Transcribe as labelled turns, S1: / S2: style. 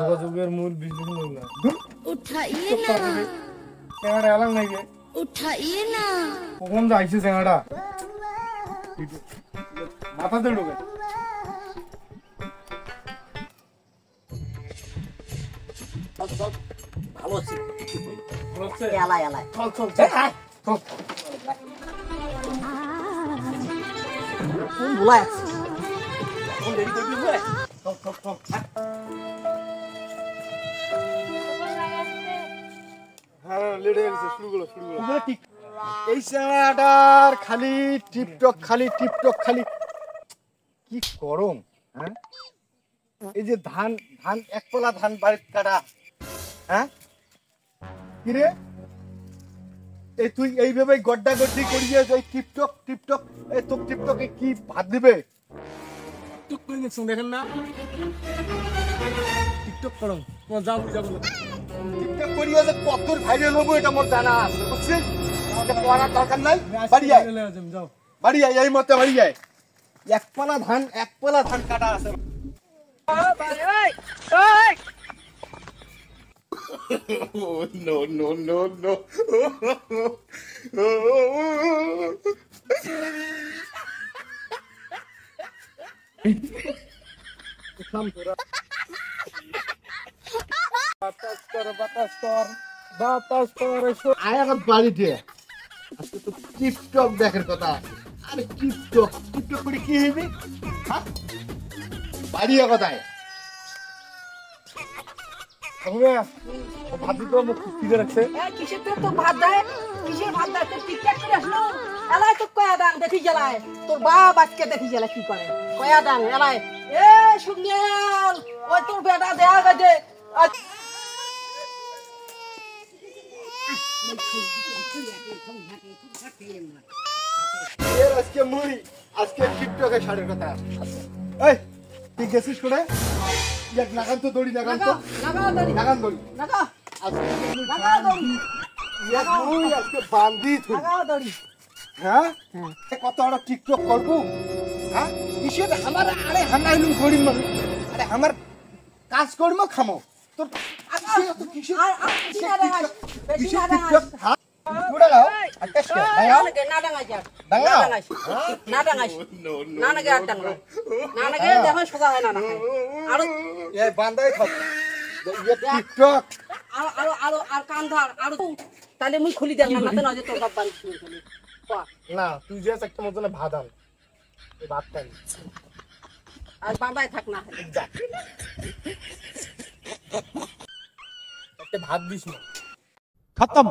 S1: যোগাযোগের মূল বিজনেস মূল না
S2: उठाइए ना
S1: চেঙ্গাটা এলাম নাই গে
S2: उठाइए ना
S1: কখন যাইছে চেঙ্গাটা মাথাতে ঢোকে
S3: ভালো আছে
S1: বলছে
S3: এলা এলা
S1: চল চল চল চল
S3: কোন ভুলা আছে কোন দেরি করবি রে
S1: চল চল চল হ্যাঁ লেডে গেছে শুরু করো
S3: ঠিক
S1: এই চেঙ্গাটার খালি টিপটক খালি কি গরম হ্যাঁ এই যে ধান একপলা ধান বাড়িতে কাটা হ্যাঁ কি রে এই তুই এইভাবে গড্ডা গড্ডি করিয়ে এই টিপটক এই তোর টিপটকে কি ভাত দিবে
S4: টিকটক করে দেখছেন দেখেন না টিকটক করো তোমার যাও যাবো
S1: টিপটক করিয়ে যে কত ভাইরাল হবো এটা মোর জানা আছে বুঝছিস আমাকে পড়ার দরকার নাই বাড়ি আয়
S4: যাও
S1: এই মতে বাড়ি আয় একপলা ধান কাটা আছে Oh, no. বাতাস কর আয় আমার বাড়িতে আজকে তো টিপটপ দেখার কথা আরে টিপটপ করে কি হইবে হ্যাঁ বাড়ি কোথায় ভাবি তো মুখ খুঁজে রাখছে
S3: কিসের তো ভাত দেয় কিসের ভাত দেয় তুই টিকটক করে আসলো এলাই তো কয়া দাং দেখি জ্বালায় তোর বাপ আজকে দেখি জ্বালা কি করে কয়া দাং এলাই এ সুনিয়াল ওই তোর বেটা দেয়া গেছে
S1: আজকে টিকটকে ছাড়ের কথা এই তুই গেছিস করে লাগান তো দড়ি লাগান তো লাগান দড়ি
S3: লাগা
S1: আজকে
S3: লাগা দড়ি
S1: আজকে বান্ধি তুই
S3: লাগা দড়ি
S1: হ্যাঁ কত বড় টিকটক করবো হ্যাঁ কিসের আমার আরে হানাইলু গরিব মানুষ আরে আমার কাজ করবো খামো তোর কিসের টিকটক উড়ে লাও আকাশ কে দাও
S3: না ডাঙাই যা
S1: দাও
S3: না ডাঙাই না না গে আটাং না না গে দেখো সোজা হয় না না আর
S1: এই বান্দাই থাক ये টিকটক
S3: আর কান ধর আর তাহলে মুই খুলি দেন না না যে তোর বাপ বাড়ি শুনে খুলি
S1: না তুই যে একটা মতনে ভাত আন এই ভাত খাই
S3: আর বাবাই থাক না
S1: একটা ভাত দিস না
S4: খতম